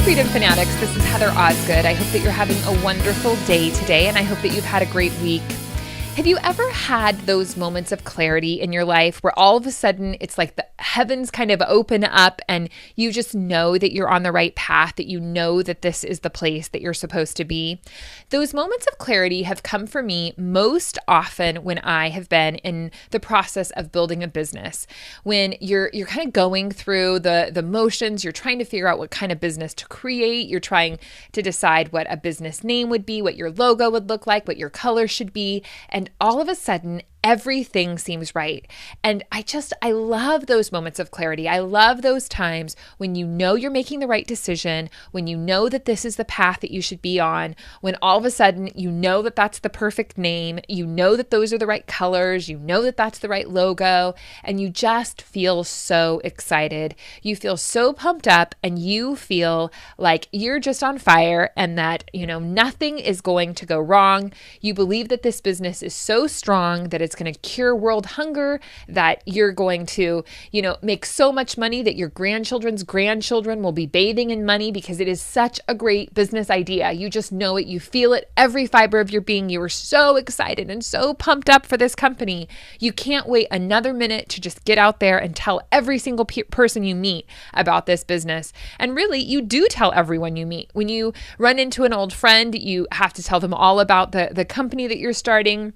Freedom Fanatics, this is Heather Osgood. I hope that you're having a wonderful day today, and I hope that you've had a great week. Have you ever had those moments of clarity in your life where all of a sudden it's like the heavens kind of open up and you just know that you're on the right path, that you know that this is the place that you're supposed to be? Those moments of clarity have come for me most often when I have been in the process of building a business. When you're kind of going through the motions, you're trying to figure out what kind of business to create, you're trying to decide what a business name would be, what your logo would look like, what your color should be, and all of a sudden, everything seems right. And I love those moments of clarity. I love those times when you know you're making the right decision, when you know that this is the path that you should be on, when all of a sudden you know that that's the perfect name, you know that those are the right colors, you know that that's the right logo, and you just feel so excited. You feel so pumped up and you feel like you're just on fire and that, nothing is going to go wrong. You believe that this business is so strong that it's going to cure world hunger, that you're going to, make so much money that your grandchildren's grandchildren will be bathing in money because it is such a great business idea. You just know it. You feel it every fiber of your being. You are so excited and so pumped up for this company. You can't wait another minute to just get out there and tell every single person you meet about this business. And really, you do tell everyone you meet. When you run into an old friend, you have to tell them all about the company that you're starting.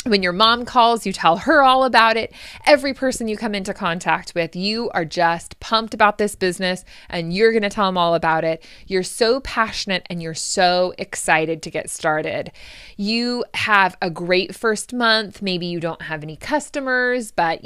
When your mom calls, you tell her all about it. Every person you come into contact with, you are just pumped about this business and you're going to tell them all about it. You're so passionate and you're so excited to get started. You have a great first month. Maybe you don't have any customers, but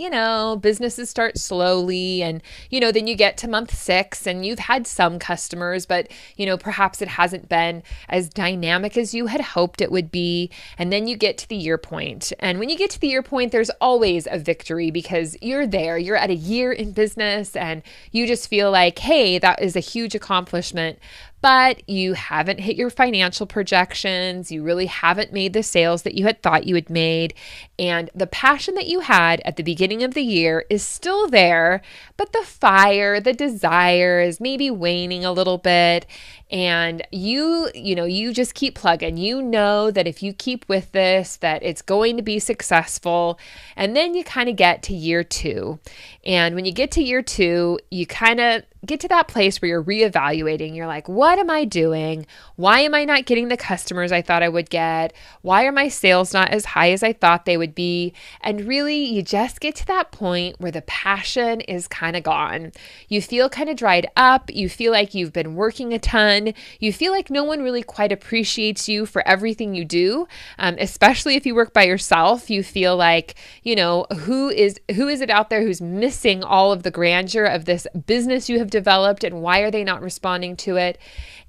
businesses start slowly and, then you get to month 6 and you've had some customers, but, perhaps it hasn't been as dynamic as you had hoped it would be. And then you get to the year point. And when you get to the year point, there's always a victory because you're there, you're at a year in business and you just feel like, hey, that is a huge accomplishment. But you haven't hit your financial projections. You really haven't made the sales that you had thought you had made. And the passion that you had at the beginning of the year is still there, but the fire, the desire is maybe waning a little bit. And you just keep plugging. You know that if you keep with this, that it's going to be successful. And then you kind of get to year 2. And when you get to year 2, you kind of get to that place where you're reevaluating. You're like, what am I doing? Why am I not getting the customers I thought I would get? Why are my sales not as high as I thought they would be? And really, you just get to that point where the passion is kind of gone. You feel kind of dried up. You feel like you've been working a ton. You feel like no one really quite appreciates you for everything you do, especially if you work by yourself. You feel like, who is it out there who's missing all of the grandeur of this business you have developed, and why are they not responding to it?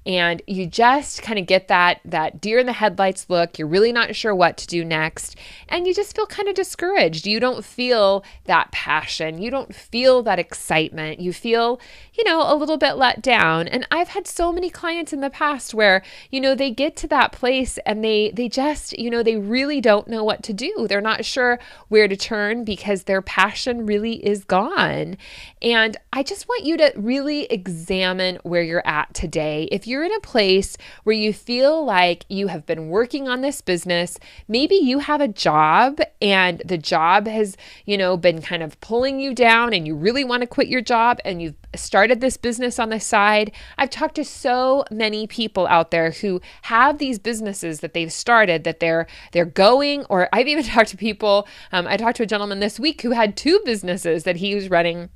And you just kind of get that deer in the headlights look. You're really not sure what to do next. And you just feel kind of discouraged. You don't feel that passion. You don't feel that excitement. You feel, a little bit let down. And I've had so many clients in the past where, they get to that place and they just, they really don't know what to do. They're not sure where to turn because their passion really is gone. And I just want you to really examine where you're at today. If you're in a place where you feel like you have been working on this business, maybe you have a job and the job has, been kind of pulling you down and you really want to quit your job and you've started this business on the side. I've talked to so many people out there who have these businesses that they've started, that they're going, or I've even talked to people, I talked to a gentleman this week who had 2 businesses that he was running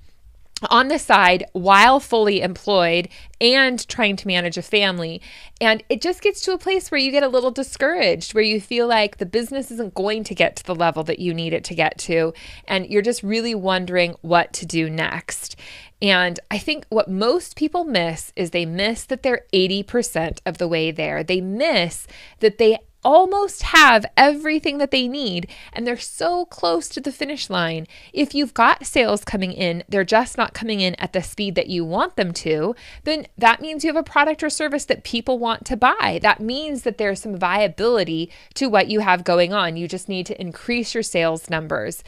on the side while fully employed and trying to manage a family. And it just gets to a place where you get a little discouraged, where you feel like the business isn't going to get to the level that you need it to get to. And you're just really wondering what to do next. And I think what most people miss is they miss that they're 80% of the way there. They miss that they almost have everything that they need and they're so close to the finish line. If you've got sales coming in, they're just not coming in at the speed that you want them to, then that means you have a product or service that people want to buy. That means that there's some viability to what you have going on. You just need to increase your sales numbers.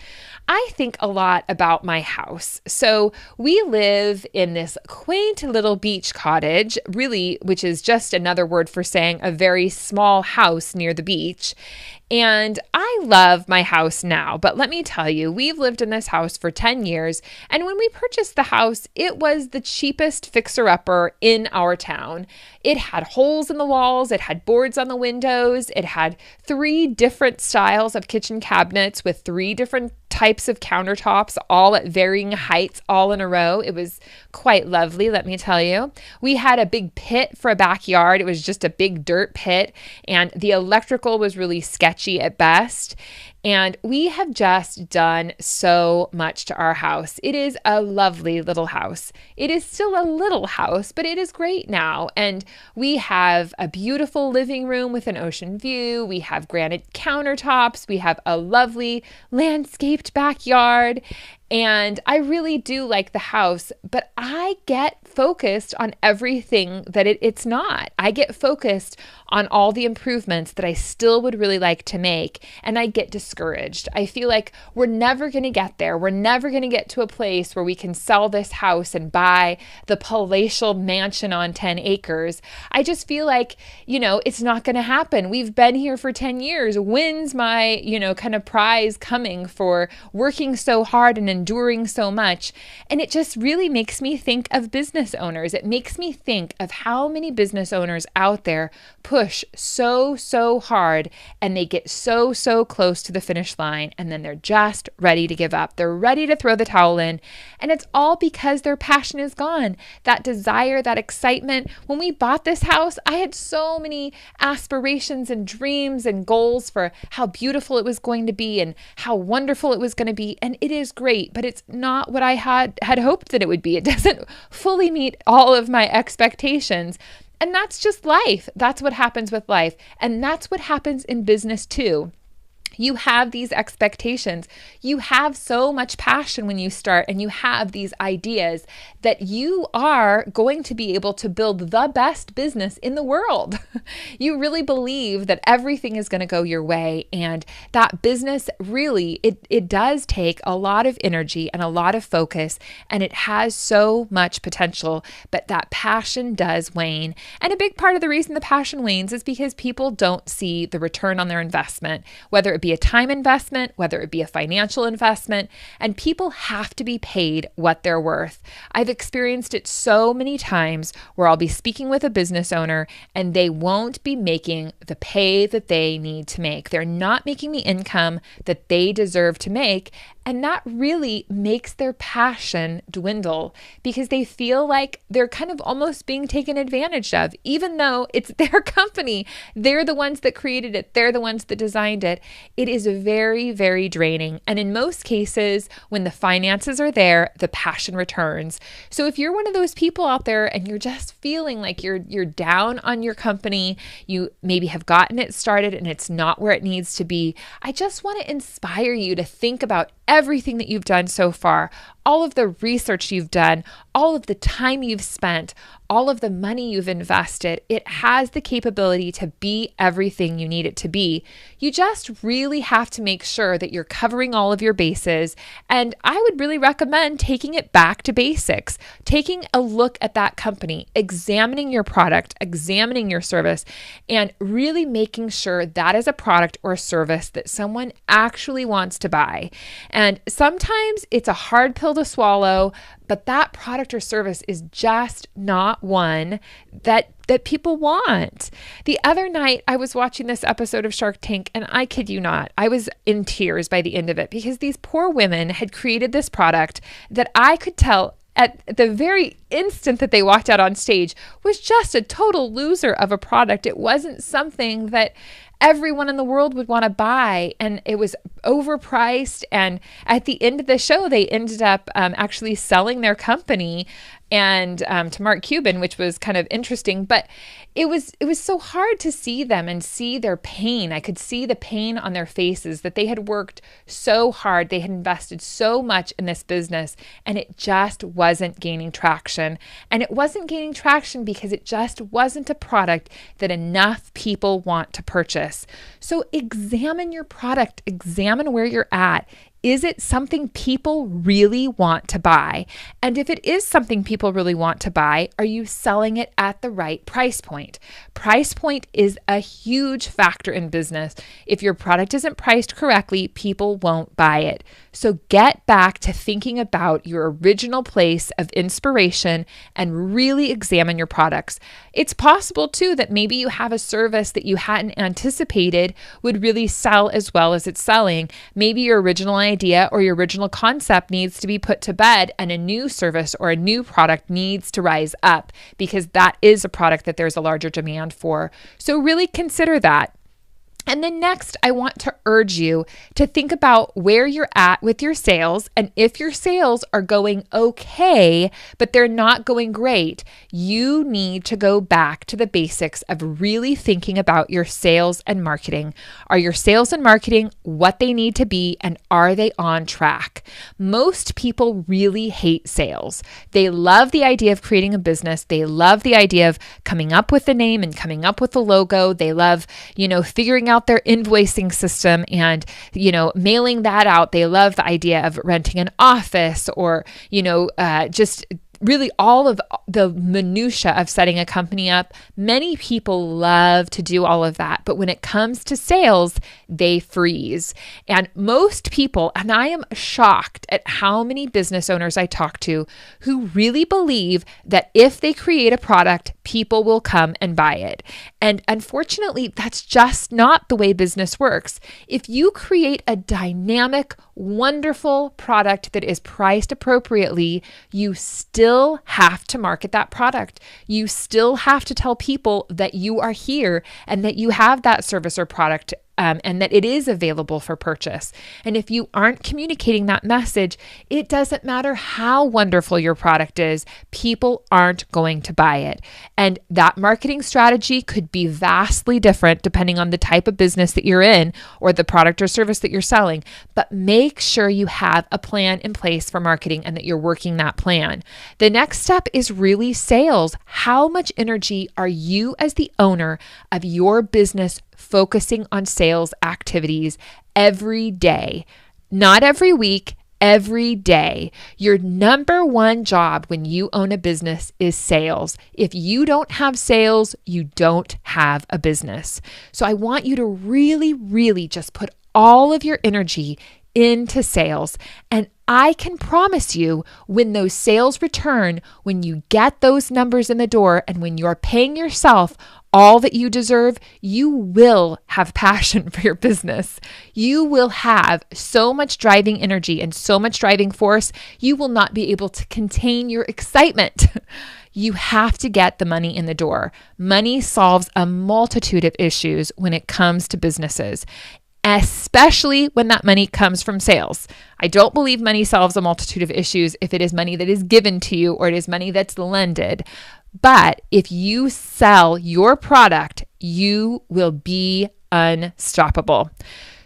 I think a lot about my house. So we live in this quaint little beach cottage, really, which is just another word for saying a very small house near the beach. And I love my house now, but let me tell you, we've lived in this house for 10 years. And when we purchased the house, it was the cheapest fixer-upper in our town. It had holes in the walls. It had boards on the windows. It had 3 different styles of kitchen cabinets with 3 different types of countertops, all at varying heights, all in a row. It was quite lovely, let me tell you. We had a big pit for a backyard. It was just a big dirt pit, and the electrical was really sketchy at best. And we have just done so much to our house. It is a lovely little house. It is still a little house, but it is great now. And we have a beautiful living room with an ocean view. We have granite countertops. We have a lovely landscaped backyard. And I really do like the house, but I get focused on everything that it's not. I get focused on all the improvements that I still would really like to make, and I get discouraged. I feel like we're never going to get there. We're never going to get to a place where we can sell this house and buy the palatial mansion on 10 acres. I just feel like, it's not going to happen. We've been here for 10 years. When's my, kind of prize coming for working so hard and enduring so much? And it just really makes me think of business owners. It makes me think of how many business owners out there push so hard and they get so close to the finish line, and then they're just ready to give up. They're ready to throw the towel in, and it's all because their passion is gone. That desire, that excitement. When we bought this house, I had so many aspirations and dreams and goals for how beautiful it was going to be and how wonderful it was going to be, and it is great, but it's not what I had hoped that it would be. It doesn't fully meet all of my expectations. And that's just life. That's what happens with life. And that's what happens in business too. You have these expectations. You have so much passion when you start, and you have these ideas that you are going to be able to build the best business in the world. You really believe that everything is going to go your way, and that business really, it does take a lot of energy and a lot of focus, and it has so much potential, but that passion does wane. And a big part of the reason the passion wanes is because people don't see the return on their investment, whether it be a time investment, whether it be a financial investment, and people have to be paid what they're worth. I've experienced it so many times where I'll be speaking with a business owner and they won't be making the pay that they need to make. They're not making the income that they deserve to make. And that really makes their passion dwindle because they feel like they're kind of almost being taken advantage of, even though it's their company. They're the ones that created it. They're the ones that designed it. It is very, very draining. And in most cases, when the finances are there, the passion returns. So if you're one of those people out there and you're just feeling like you're down on your company, you maybe have gotten it started and it's not where it needs to be, I just want to inspire you to think about everything that you've done so far, all of the research you've done, all of the time you've spent, all of the money you've invested. It has the capability to be everything you need it to be. You just really have to make sure that you're covering all of your bases. And I would really recommend taking it back to basics, taking a look at that company, examining your product, examining your service, and really making sure that is a product or a service that someone actually wants to buy. And sometimes it's a hard pill to swallow, but that product or service is just not one that people want. The other night, I was watching this episode of Shark Tank, and I kid you not, I was in tears by the end of it because these poor women had created this product that I could tell at the very instant that they walked out on stage was just a total loser of a product. It wasn't something that everyone in the world would want to buy, and it was overpriced. And at the end of the show, they ended up actually selling their company and to Mark Cuban, which was kind of interesting, but it was so hard to see them and see their pain. I could see the pain on their faces that they had worked so hard. They had invested so much in this business and it just wasn't gaining traction. And it wasn't gaining traction because it just wasn't a product that enough people want to purchase. So examine your product, examine where you're at. Is it something people really want to buy? And if it is something people really want to buy, are you selling it at the right price point? Price point is a huge factor in business. If your product isn't priced correctly, people won't buy it. So get back to thinking about your original place of inspiration and really examine your products. It's possible too that maybe you have a service that you hadn't anticipated would really sell as well as it's selling. Maybe your original idea or your original concept needs to be put to bed and a new service or a new product needs to rise up because that is a product that there's a larger demand for. So really consider that. And then next, I want to urge you to think about where you're at with your sales. And if your sales are going okay, but they're not going great, you need to go back to the basics of really thinking about your sales and marketing. Are your sales and marketing what they need to be, and are they on track? Most people really hate sales. They love the idea of creating a business. They love the idea of coming up with the name and coming up with the logo. They love, figuring out their invoicing system and, mailing that out. They love the idea of renting an office or, just really all of the minutia of setting a company up. Many people love to do all of that, but when it comes to sales, they freeze. And most people, and I am shocked at how many business owners I talk to who really believe that if they create a product, people will come and buy it. And unfortunately, that's just not the way business works. If you create a dynamic, wonderful product that is priced appropriately, you still have to market that product. You still have to tell people that you are here and that you have that service or product and that it is available for purchase. And if you aren't communicating that message, it doesn't matter how wonderful your product is, people aren't going to buy it. And that marketing strategy could be vastly different depending on the type of business that you're in or the product or service that you're selling. But make sure you have a plan in place for marketing and that you're working that plan. The next step is really sales. How much energy are you as the owner of your business focusing on sales activities every day? Not every week, every day. Your number one job when you own a business is sales. If you don't have sales, you don't have a business. So I want you to really, really just put all of your energy into sales. And I can promise you when those sales return, when you get those numbers in the door and when you're paying yourself all that you deserve, you will have passion for your business. You will have so much driving energy and so much driving force, you will not be able to contain your excitement. You have to get the money in the door. Money solves a multitude of issues when it comes to businesses, especially when that money comes from sales. I don't believe money solves a multitude of issues if it is money that is given to you or it is money that's lended. But if you sell your product, you will be unstoppable.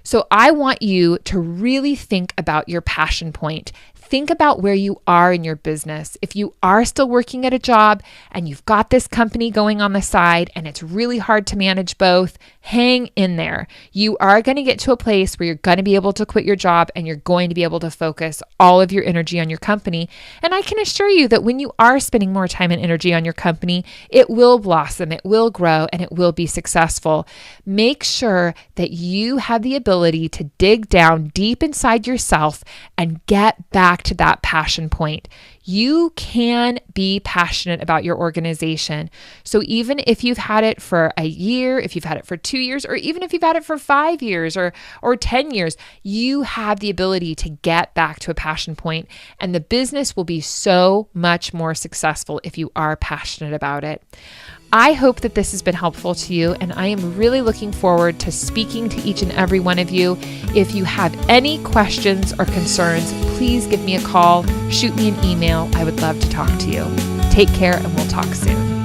So I want you to really think about your passion point. Think about where you are in your business. If you are still working at a job and you've got this company going on the side and it's really hard to manage both, hang in there. You are going to get to a place where you're going to be able to quit your job and you're going to be able to focus all of your energy on your company. And I can assure you that when you are spending more time and energy on your company, it will blossom, it will grow, and it will be successful. Make sure that you have the ability to dig down deep inside yourself and get back to that passion point. You can be passionate about your organization. So even if you've had it for a year, if you've had it for 2 years, or even if you've had it for 5 years or 10 years, you have the ability to get back to a passion point, and the business will be so much more successful if you are passionate about it. I hope that this has been helpful to you, and I am really looking forward to speaking to each and every one of you. If you have any questions or concerns, please give me a call, shoot me an email. I would love to talk to you. Take care, and we'll talk soon.